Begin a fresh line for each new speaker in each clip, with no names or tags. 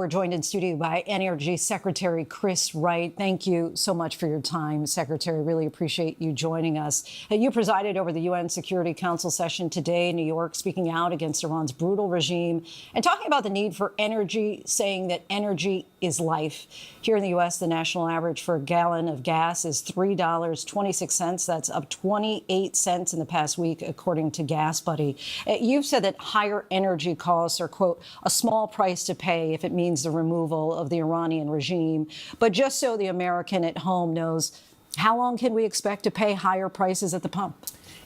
We're joined in studio by Energy Secretary Chris Wright. Thank you so much for your time, Secretary. Really appreciate you joining us. You presided over the UN Security Council session today in New York, speaking out against Iran's brutal regime and talking about the need for energy, saying that energy is life. Here in the U.S., the national average for a gallon of gas is $3.26. That's up 28 cents in the past week, according to Gas Buddy. You've said that higher energy costs are, quote, a small price to pay if it means the removal of the Iranian regime. But just so the American at home knows, how long can we expect to pay higher prices at the pump?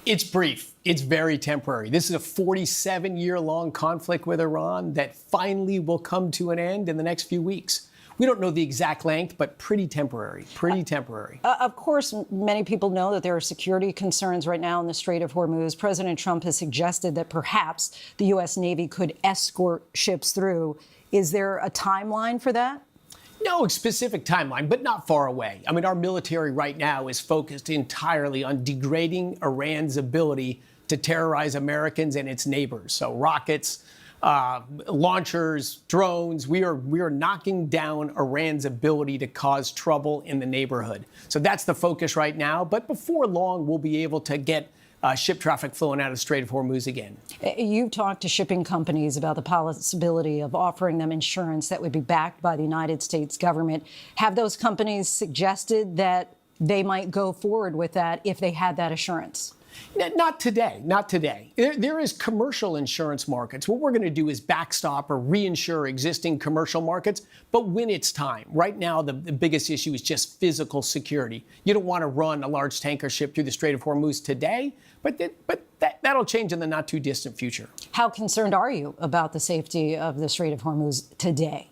It's brief. It's very temporary. This is a 47-year-long conflict with Iran that finally will come to an end in the next few weeks. We don't know the exact length, but pretty temporary,
Of course, many people know that there are security concerns right now in the Strait of Hormuz. President Trump has suggested that perhaps the U.S. Navy could escort ships through. Is there a timeline for that?
No specific timeline, but not far away. I mean, our military right now is focused entirely on degrading Iran's ability to terrorize Americans and its neighbors. So rockets, launchers, drones, we are knocking down Iran's ability to cause trouble in the neighborhood. So that's the focus right now. But before long, we'll be able to get ship traffic flowing out of the Strait of Hormuz again.
You've talked to shipping companies about the possibility of offering them insurance that would be backed by the United States government. Have those companies suggested that they might go forward with that if they had that assurance?
Not today. There is commercial insurance markets. What we're going to do is backstop or reinsure existing commercial markets, but when it's time. Right now, the biggest issue is just physical security. You don't want to run a large tanker ship through the Strait of Hormuz today, but that'll change in the not too distant future.
How concerned are you about the safety of the Strait of Hormuz today?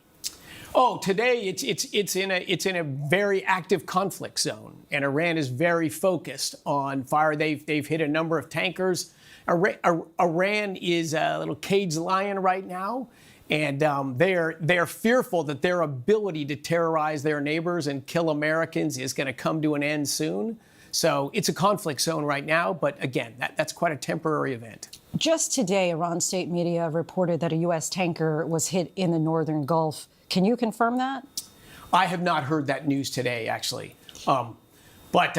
Oh, today it's in a very active conflict zone, and Iran is very focused on fire. They've hit a number of tankers. Iran is a little caged lion right now, and they're fearful that their ability to terrorize their neighbors and kill Americans is going to come to an end soon. So it's a conflict zone right now, but again, that's quite a temporary event.
Just today, Iran state media reported that a U.S. tanker was hit in the northern Gulf. Can you confirm that?
I have not heard that news today, actually. But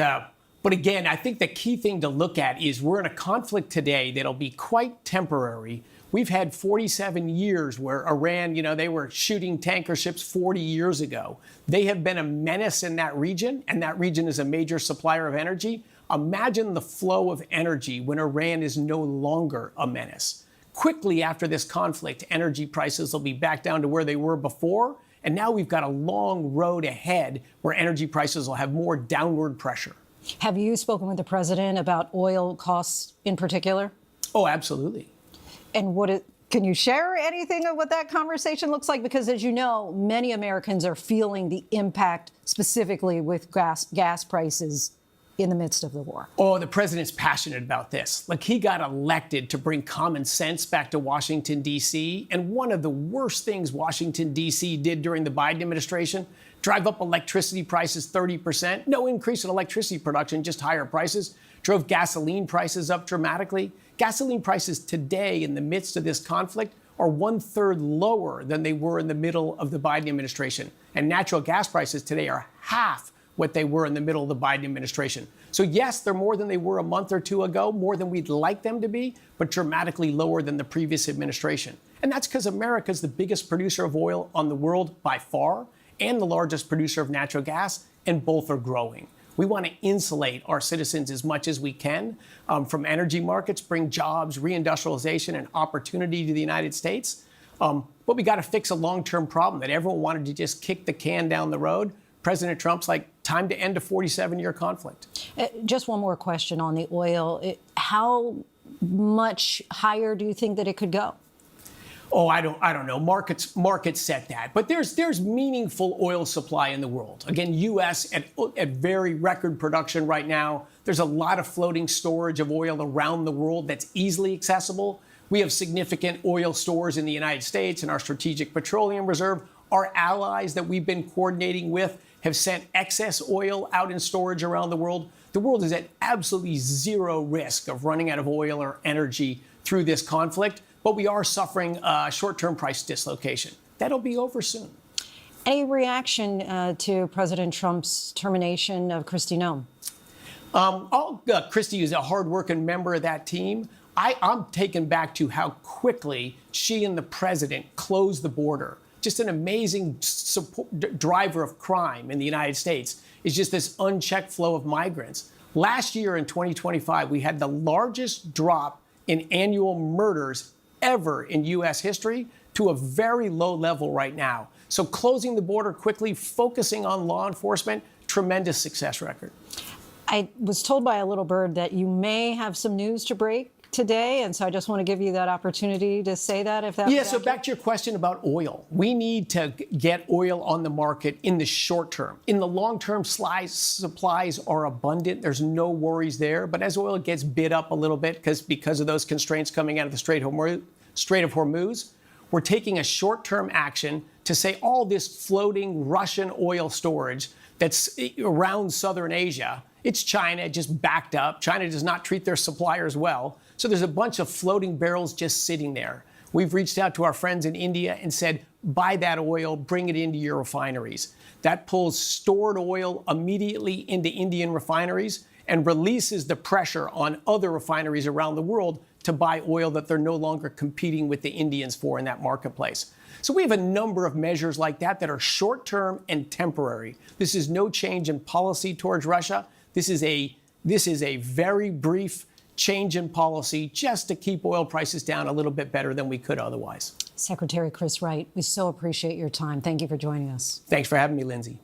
again, I think the key thing to look at is we're in a conflict today that'll be quite temporary. We've had 47 years where Iran, they were shooting tanker ships 40 years ago. They have been a menace in that region, and that region is a major supplier of energy. Imagine the flow of energy when Iran is no longer a menace. Quickly after this conflict, energy prices will be back down to where they were before. And now we've got a long road ahead where energy prices will have more downward pressure.
Have you spoken with the president about oil costs in particular?
Oh, absolutely.
And can you share anything of what that conversation looks like? Because as you know, many Americans are feeling the impact specifically with gas prices in the midst of the war.
Oh, the president's passionate about this. Like, he got elected to bring common sense back to Washington, D.C. And one of the worst things Washington, D.C. did during the Biden administration, drive up electricity prices 30%. No increase in electricity production, just higher prices. Drove gasoline prices up dramatically. Gasoline prices today, in the midst of this conflict, are 1/3 lower than they were in the middle of the Biden administration. And natural gas prices today are half what they were in the middle of the Biden administration. So yes, they're more than they were a month or two ago, more than we'd like them to be, but dramatically lower than the previous administration. And that's because America's the biggest producer of oil on the world by far, and the largest producer of natural gas, and both are growing. We want to insulate our citizens as much as we can from energy markets, bring jobs, reindustrialization, and opportunity to the United States. But we got to fix a long-term problem that everyone wanted to just kick the can down the road. President Trump's like, time to end a 47-year conflict.
Just one more question on the oil. How much higher do you think that it could go?
Oh, I don't know. Markets set that. But there's meaningful oil supply in the world. Again, U.S. at very record production right now. There's a lot of floating storage of oil around the world that's easily accessible. We have significant oil stores in the United States and our Strategic Petroleum Reserve. Our allies that we've been coordinating with have sent excess oil out in storage around the world. The world is at absolutely zero risk of running out of oil or energy through this conflict, but we are suffering short-term price dislocation. that'll be over soon.
Any reaction to President Trump's termination of Kristi Noem?
Kristi is a hardworking member of that team. I'm taken back to how quickly she and the president closed the border. Just an amazing driver of crime in the United States is just this unchecked flow of migrants. Last year in 2025, we had the largest drop in annual murders ever in U.S. history to a very low level right now. So closing the border quickly, focusing on law enforcement, tremendous success record.
I was told by a little bird that you may have some news to break today, and so I just want to give you that opportunity to say that, if that's
so back to your question about oil. We need to get oil on the market in the short term. In the long term, supplies are abundant. There's no worries there. But as oil gets bid up a little bit because of those constraints coming out of the Strait of Hormuz, we're taking a short-term action to say all this floating Russian oil storage that's around southern Asia, it's China just backed up. China does not treat their suppliers well. So there's a bunch of floating barrels just sitting there. We've reached out to our friends in India and said, buy that oil, bring it into your refineries. That pulls stored oil immediately into Indian refineries and releases the pressure on other refineries around the world to buy oil that they're no longer competing with the Indians for in that marketplace. So we have a number of measures like that are short-term and temporary. This is no change in policy towards Russia. This is a very brief change in policy just to keep oil prices down a little bit better than we could otherwise.
Secretary Chris Wright, we so appreciate your time. Thank you for joining us.
Thanks for having me, Lindsay.